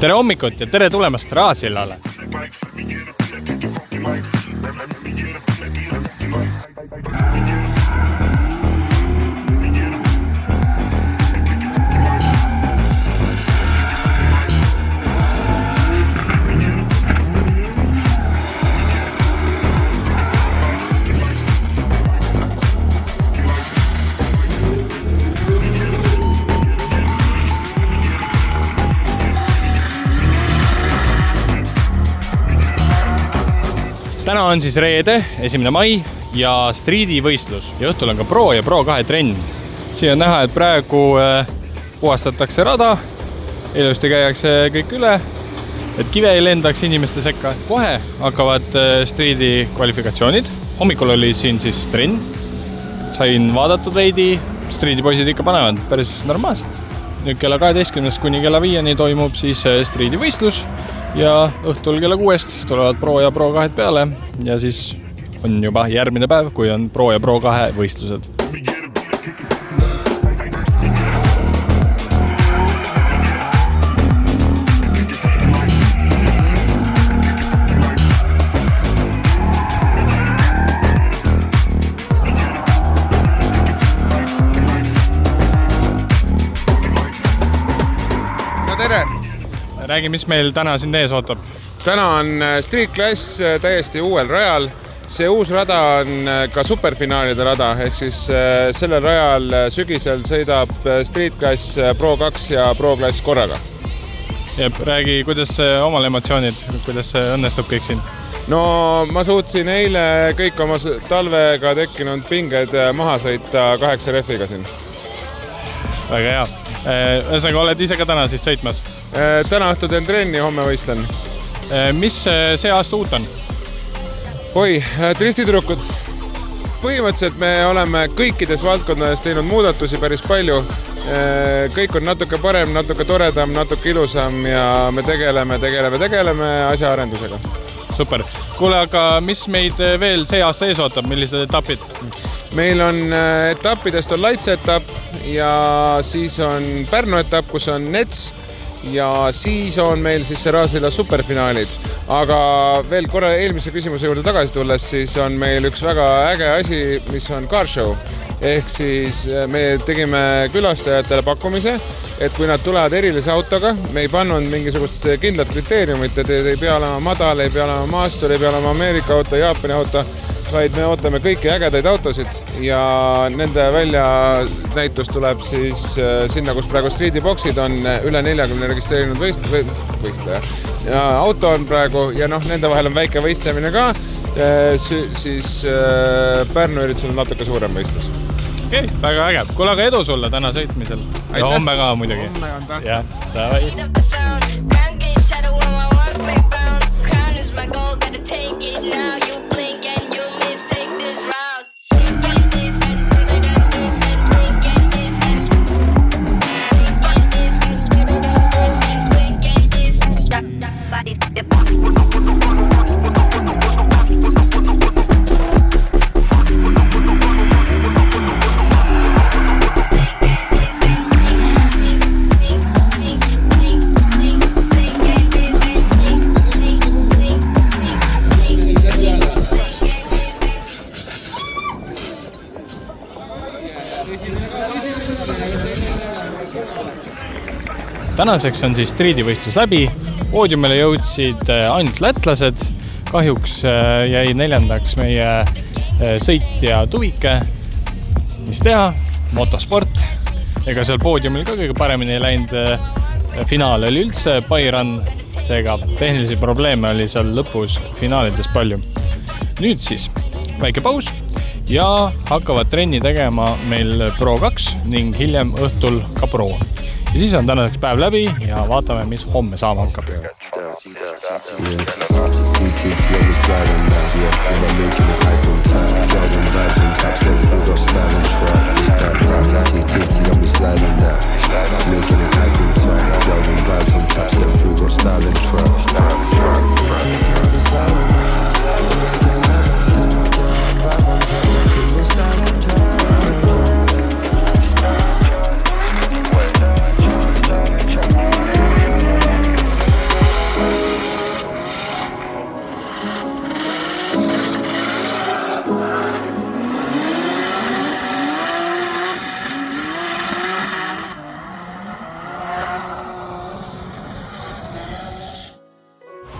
Tere hommikut ja tere tulemast Raasillale! Täna on siis reede, 1. mai ja streedi võistlus ja õhtul on ka Pro ja Pro 2 trenn. Siin on näha, et praegu puhastatakse rada, ilusti käiakse kõik üle, et kive ei lendaks inimeste sekka. Kohe hakkavad streedi kvalifikatsioonid. Hommikul oli siin siis trenn, sain vaadatud veidi, streedi poisid ikka panevad päris normaalselt. Nüüd kella 12 kuni kella 5 toimub siis streedi võistlus ja õhtul kella 6 tulevad Pro ja Pro 2 peale ja siis on juba järgmine päev, kui on Pro ja Pro 2 võistlused. Räägi, mis meil täna siin ees ootab? Täna on Street Class täiesti uuel rajal. See uus rada on ka superfinaalide rada, ehk siis sellel rajal sügisel sõidab Street Class Pro 2 ja Pro Class korraga. Räägi, kuidas omal emotsioonid, kuidas õnnestub kõik siin? No ma suutsin eile kõik oma talvega tekkinud pinged maha sõita 8 rehviga siin. Väga hea. Ühesõnaga, oled ise ka täna siis sõitmas? Täna õhtu teen trenni, homme võistlen. Mis see aasta uut on? Oi, driftitrukud. Põhimõtteliselt me oleme kõikides valdkondades teinud muudatusi päris palju. Kõik on natuke parem, natuke toredam, natuke ilusam ja me tegeleme asjaarendusega. Super. Kuule, aga mis meid veel see aasta ees ootab? Millised etapid? Meil on etappidest on Laitse etapp ja siis on Pärnu etapp, kus on Nets ja siis on meil siis see Raasilla superfinaalid. Aga veel korra eelmise küsimuse juurde tagasi tulles, siis on meil üks väga äge asi, mis on car show. Ehk siis me tegime külastajatele pakkumise, et kui nad tulevad erilise autoga, me ei pannud mingisugust kindlat kriteeriumit, et ei pea olema madal, ei pea olema maastur, ei pea olema Ameerika auto, Jaapani auto, vaid me ootame kõiki ägedaid autosid ja nende väljanäitus tuleb siis sinna, kus praegu streetiboksid on üle 40 registreerinud võistleja. Ja auto on praegu ja nende vahel on väike võistlemine ka, siis Pärnu üritusel on natuke suurem võistlus. Okei, väga äge. Kuule, aga edu sulle täna sõitmisel. Ja homme ka muidugi. Homme on tähtsam. Ja, davai. Tänaseks on siis streedivõistlus läbi. Poodiumile jõudsid ainult lätlased. Kahjuks jäi 4. meie sõitja Tuvike. Mis teha? Motosport. Ega seal poodiumil ka kõige paremini ei läinud. Finaal oli üldse Bayern. Seega tehnilisi probleeme oli seal lõpus finaalides palju. Nüüd siis väike paus ja hakkavad trenni tegema meil Pro 2 ning hiljem õhtul ka Pro. Ja siis on tänaseks päev läbi ja vaatame, mis homme saama hakkab.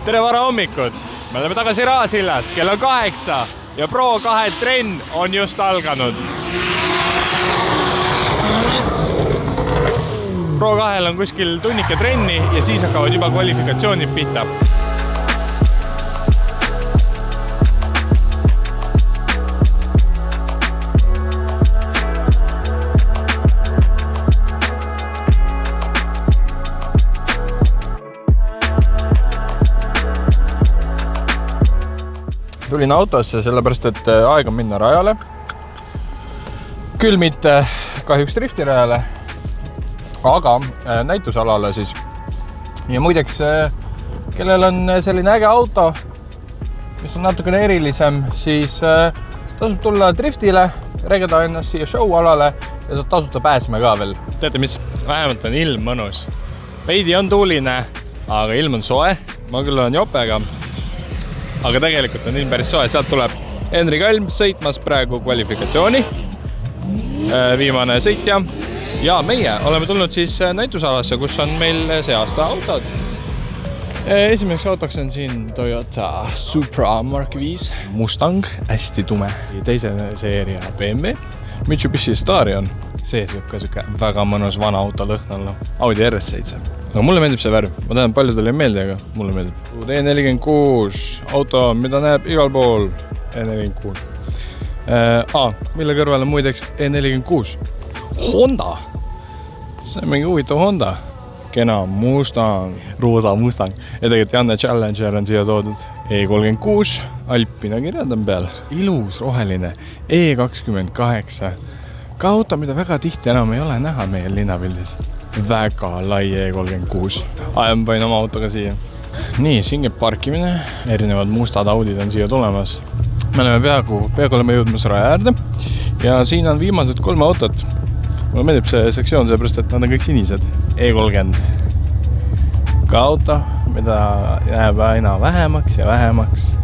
Tere varahommikut! Me oleme tagasi Raasillas, kell on 8 ja Pro2 trenn on just alganud. Pro2-l on kuskil tunnike trenni ja siis hakkavad juba kvalifikatsioonid pihta. Tulin autosse sellepärast, et aeg on minna rajale. Küll mitte kahjuks driftirajale, aga näitusalale siis. Ja muideks, kellel on selline äge auto, mis on natukene erilisem, siis tasub tulla driftile, regeda ennast siia show-alale ja saad tasuta pääsme ka veel. Teate mis? Vähemalt on ilm mõnus. Veidi on tuuline, aga ilm on soe. Ma küll olen jopega. Aga tegelikult on ilm päris soe. Sealt tuleb Henri Kalm sõitmas praegu kvalifikatsiooni. Viimane sõitja. Ja meie oleme tulnud siis näitusalasse, kus on meil see aasta autod. Esimeseks autoks on siin Toyota Supra Mark 5 Mustang, hästi tume. Teise seeria BMW, Mitsubishi Starion. See võib ka siuke väga mõnus vana auto lõhn olla. Audi RS7. Aga mulle meeldib see värv. Ma tean, palju teile ei meeldi, aga mulle meeldib. E46 auto, mida näeb igal pool. E46. Mille kõrval on muideks E46. Honda. See on mingi huvitav Honda. Kena Mustang. Roosa Mustang. Ja tegelikult Janne Challenger on siia toodud. E36. Alpina kirjad on peal. Ilus, roheline. E28. Ka auto, mida väga tihti enam ei ole näha meie linnapildis. Väga lai E36. Ma panin oma autoga siia. Nii, siin käib parkimine. Erinevad mustad Audid on siia tulemas. Me oleme peaaegu oleme jõudmas raja äärde. Ja siin on viimased 3 autot. Mulle meeldib see sektsioon, seepärast, et nad on kõik sinised. E30. Ka auto, mida jääb aina vähemaks ja vähemaks.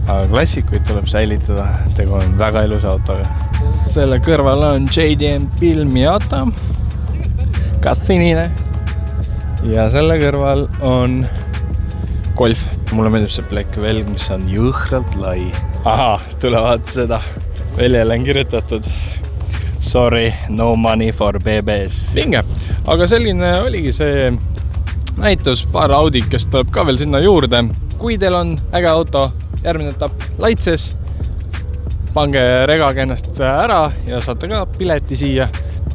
Aga klassikuid tuleb säilitada. Tegu on väga ilus autoga. Selle kõrval on JDM Bill Miata. Ka sinine. Ja selle kõrval on Golf. Mulle meeldib see Black Velg, mis on jõhkralt lai. Aha, tulevad seda. Veljele on kirjutatud. Sorry, no money for BBS. Vinge. Aga selline oligi see näitus. Paar Audi, kes tuleb ka veel sinna juurde. Kui teil on äge auto, järgmine etapp Laitses. Pange regage ennast ära ja saate ka pileti siia.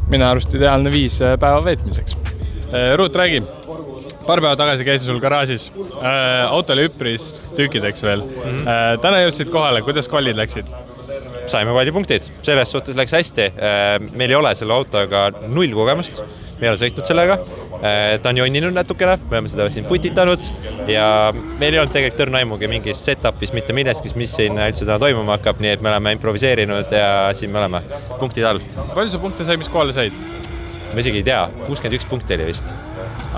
Minu arust ideaalne 5 päeva veetmiseks. Ruut, räägi. Paar päeva tagasi käisin sul garaažis. Auto oli üpris tükkideks veel. Täna jõudsid kohale. Kuidas kvallid läksid? Saime kvalipunktid. Selles suhtes läks hästi. Meil ei ole selle autoga 0 kogemust. Me ei ole sõitnud sellega. Ta on jonninud natukene, me oleme seda siin putitanud ja meil ei olnud tegelikult õrnaimugi mingis setupis, mitte milleskis, mis siin üldse täna toimuma hakkab, nii et me oleme improviseerinud ja siin me oleme punktid all. Palju sa punkte sai, mis kohale said? Ma isegi ei tea, 61 punkti oli vist.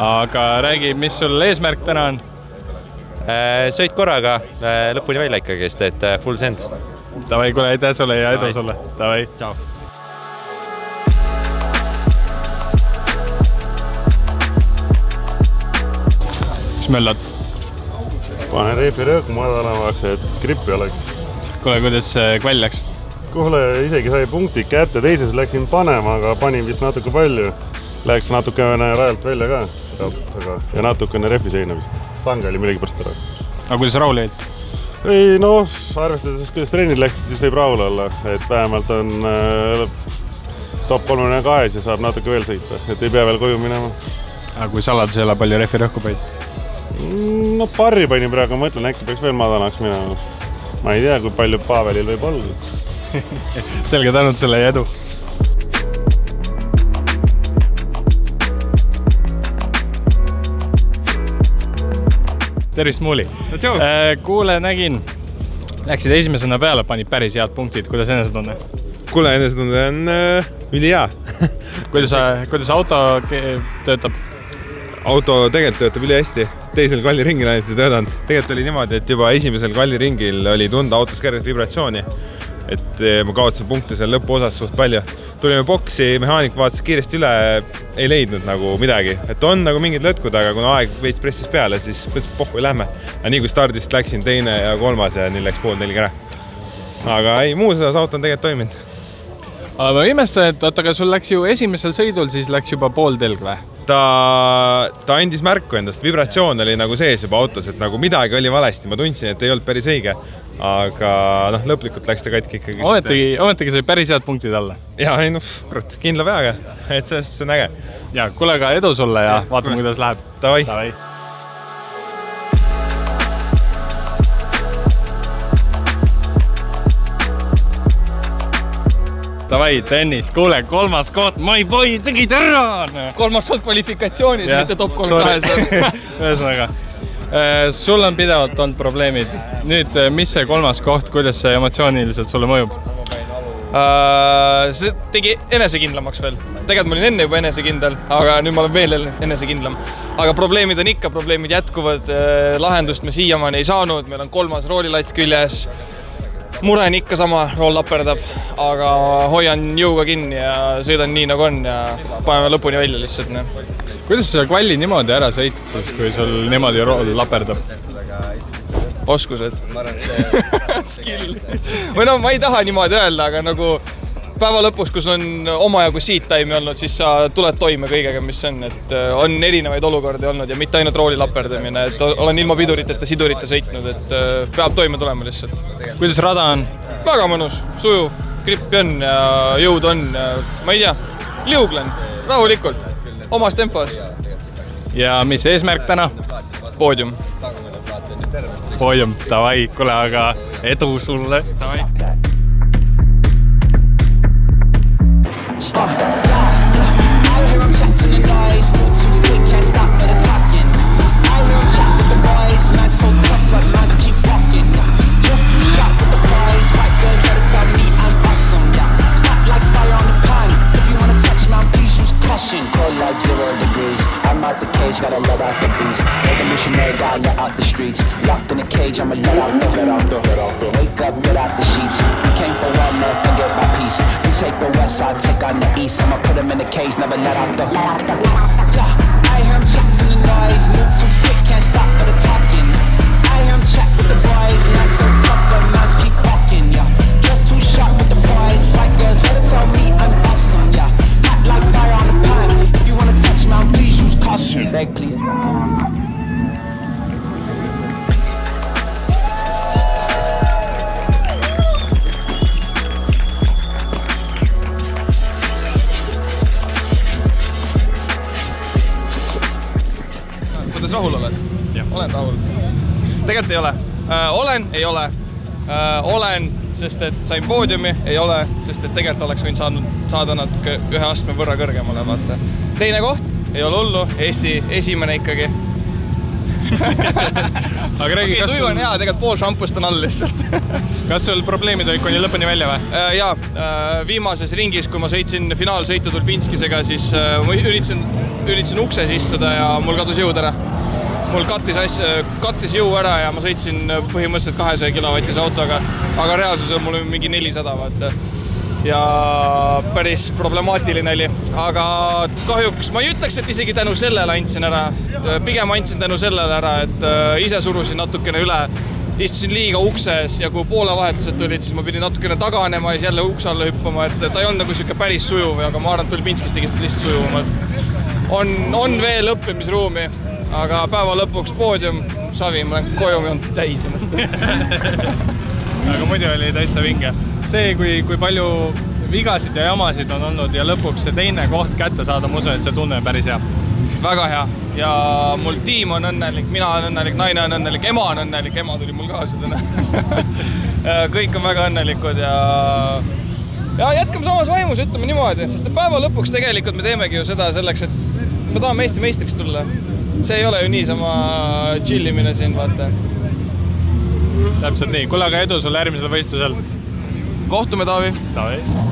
Aga räägi, mis sul eesmärk täna on? Sõit korraga lõpuni välja ikkagi, et full send. Tavai, kuule, aitäh sulle ja edu sulle. Tavai. Ciao. Möllad. Panen reipi rõõku madalamaks, et grippi oleks. Kuule, kuidas kvall läks? Kuule, isegi sai punkti kätte, teises läksin panema, aga panin vist natuke palju. Läks natukene rajalt välja ka, ja natukene refiseina vist. Stang oli millegi pärast ära. Aga kuidas rahul jäid? Ei, arvestades, kuidas trennid läksid, siis võib rahul olla. Et vähemalt on top 32 ja saab natuke veel sõita, et ei pea veel koju minema. Aga kui saladus ei ole palju refi rõhku päid? No parri panin praegu, ma mõtlen, äkki peaks veel madalaks minema. Ma ei tea, kui palju Pavelil võib olla. Selge tänud selle ja edu. Tervist, Muuli. Kuule, nägin. Läksid esimesena peale, panid päris head punktid. Kuidas enesetunne? Kuule, enesetunne on ülihea. Kuidas auto töötab? Auto tegelikult töötab üli hästi. Teisel kvalliringil ainult ei töötanud. Tegelikult oli niimoodi, et juba esimesel kvalliringil oli tunda autos kerget vibratsiooni. et ma kaotasin punkte seal lõpuosas suht palju. Tulime boksi, mehaanik vaatas kiiresti üle, ei leidnud nagu midagi. Et on nagu mingid lõtkud, aga kuna aeg veits pressis peale, siis mõtlesin, pohhu, lähme. Ja nii kui stardist läksin 2. ja 3. ja nii läks 3:4 ära. Aga ei, muus osas auto on tegelikult toiminud. Aga ma imestan, et aga sul läks ju esimesel sõidul, siis läks juba pool telg või? Ta andis märku endast, vibratsioon oli nagu sees juba autos, et nagu midagi oli valesti, ma tundsin, et ei olnud päris õige, aga lõplikult läks ta katki ikkagi. Ometagi sai päris head punktid alla. Ja, ei kindla peaga, et see on äge. Ja, kuule ka edu sulle ja vaatame, kuidas läheb. Davai. Davai, tennis, kuule, 3. koht, mai poi, tegid ära! 3. koht kvalifikatsioonis, mitte top 3 2. Ühesõnaga, sul on pidevalt olnud probleemid. Nüüd, mis see 3. koht, kuidas see emotsiooniliselt sulle mõjub? See tegi enesekindlamaks veel. Tegelikult ma olin enne juba enesekindel, aga nüüd ma olen veel enesekindlam. Aga probleemid on ikka, probleemid jätkuvad, lahendust me siiamaani ei saanud, meil on 3. roolilatt küljes. Mure on ikka sama, rool laperdab, aga hoian jõuga kinni ja sõidan nii nagu on ja paneme lõpuni välja lihtsalt. Kuidas sa kvalli niimoodi ära sõitsid siis, kui sul niimoodi rool laperdab? Oskused. Skill. Või ma ei taha niimoodi öelda, aga nagu päeva lõpus, kus on omajagu seat time olnud, siis sa tuled toime kõigega, mis on. Et on erinevaid olukordi olnud ja mitte ainult rooli laperdamine. Et olen ilma piduriteta, sidurita sõitnud, et peab toime tulema lihtsalt. Kuidas rada on? Väga mõnus, sujuv, grippi on ja jõud on. Ma ei tea, liuglen rahulikult, omas tempos. Ja mis eesmärk täna? Poodium. Poodium, davai, kuule, aga edu sulle. Davai. I hear him chat to the noise, move too quick, can't stop for the talking. I hear him chat with the boys, man's so tough, but man's keep walking. Just too sharp with the prize, white girls better tell me I'm awesome. Hot like fire on the pan, if you wanna touch me, please use caution. Cold like 0 degrees, I'm out the cage, gotta let out the beast. Revolutionary, gotta let out the streets. Locked in a cage, I'ma let out the wake up, get out the sheets. We came for one month and get my peace. You take the west side, take on the east. I'ma put him in the cage, never let out the I hear him chat to the noise, move too quick, can't stop for the talking. I hear him chat with the boys, man's so tough, but man's keep walking, yeah. Just too sharp with the prize, white girls better tell me I'm awesome, yeah. Hot like fire on the pan, if you wanna touch me, please use caution. Beg, please. Kuidas rahul oled? Olen rahul. Tegelikult ei ole. Ei ole. Olen, sest et sain poodiumi, ei ole, sest et tegelikult oleks võin saada natuke ühe astme võrra kõrgemale, vaata. 2. koht, ei ole hullu, Eesti esimene ikkagi. Aga räägi, kas tuju on hea, tegelikult pool šampust on all lihtsalt. Kas sul probleemid olid kuni lõpuni välja või? Jaa, viimases ringis, kui ma sõitsin finaalsõitu Tulpinskisega, siis ma üritasin ukses istuda ja mul kadus jõud ära. Mul kattis jõu ära ja ma sõitsin põhimõtteliselt 200 kilovatise autoga, aga reaalsus on mul mingi 400, vaata. Ja päris problemaatiline oli, aga kahjuks ma ei ütleks, et isegi tänu sellele andsin ära. Pigem andsin tänu sellele ära, et ise surusin natukene üle, istusin liiga ukses ja kui poole vahetused tulid, siis ma pidin natukene taganema ja siis jälle ukse alla hüppama, et ta ei olnud nagu siuke päris sujuv, aga ma arvan, et Tulpinskis tegi seda lihtsalt sujuvamalt. On veel õppimisruumi, aga päeva lõpuks poodium, savi, ma olen koju joonud täis ennast. Aga muidu oli täitsa vinge. See, kui palju vigasid ja jamasid on olnud ja lõpuks see 2. koht kätte saada, ma usun, et see tunne on päris hea. Väga hea ja mul tiim on õnnelik, mina olen õnnelik, naine on õnnelik, ema on õnnelik, ema tuli mul kaasa täna. Kõik on väga õnnelikud ja jätkame samas vaimus, ütleme niimoodi, sest päeva lõpuks tegelikult me teemegi ju seda selleks, et me tahame Eesti meistriks tulla. See ei ole ju niisama chillimine siin, vaata. Täpselt nii. Kuule, aga edu sulle järgmisel võistlusel. Kohtume, Taavi.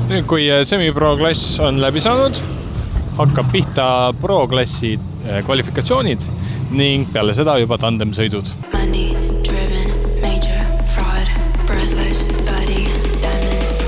Nüüd, kui semi-pro klass on läbi saanud, hakkab pihta pro-klassi kvalifikatsioonid ning peale seda juba tandemsõidud. Money driven, major fraud, breathless, body, diamond.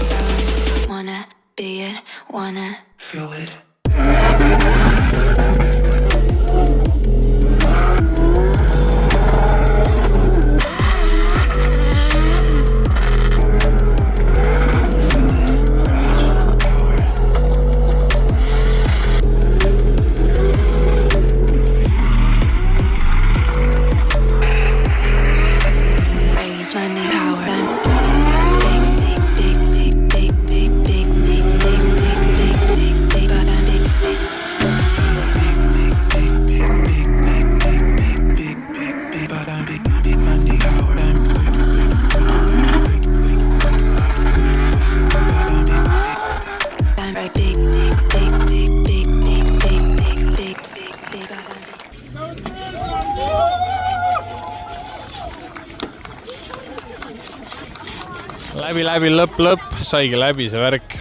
läbi, lõpp, saigi läbi see värk.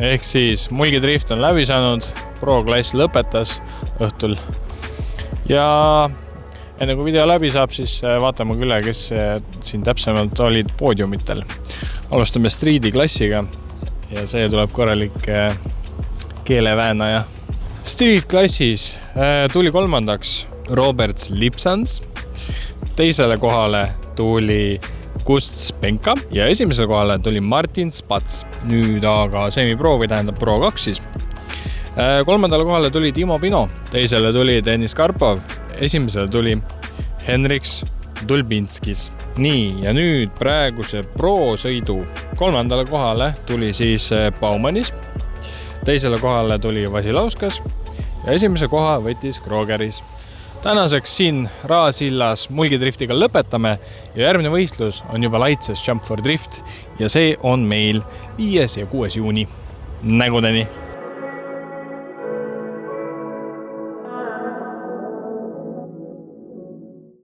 Ehk siis mulgidrift on läbi saanud, pro-klass lõpetas õhtul. Ja enne kui video läbi saab, siis vaatame üle, kes siin täpsemalt olid poodiumitel. Alustame Streeti klassiga ja see tuleb korralik keeleväänaja. Street klassis tuli 3. Roberts Lipsans, teisele kohale tuli Gust Spenka ja esimesele kohale tuli Martin Spats. Nüüd aga semi-pro või tähendab pro 2 siis. 3. kohale tuli Timo Pino, teisele tuli Dennis Karpov, esimesele tuli Henriks Dulbinskis. Nii, ja nüüd praeguse pro sõidu 3. kohale tuli siis Baumanis, teisele kohale tuli Vasilauskas ja esimese koha võttis Krogeris. Tänaseks siin Raasillas mulgidriftiga lõpetame ja järgmine võistlus on juba Laitses Jump for Drift ja see on meil 5. ja 6. juuni. Nägudeni!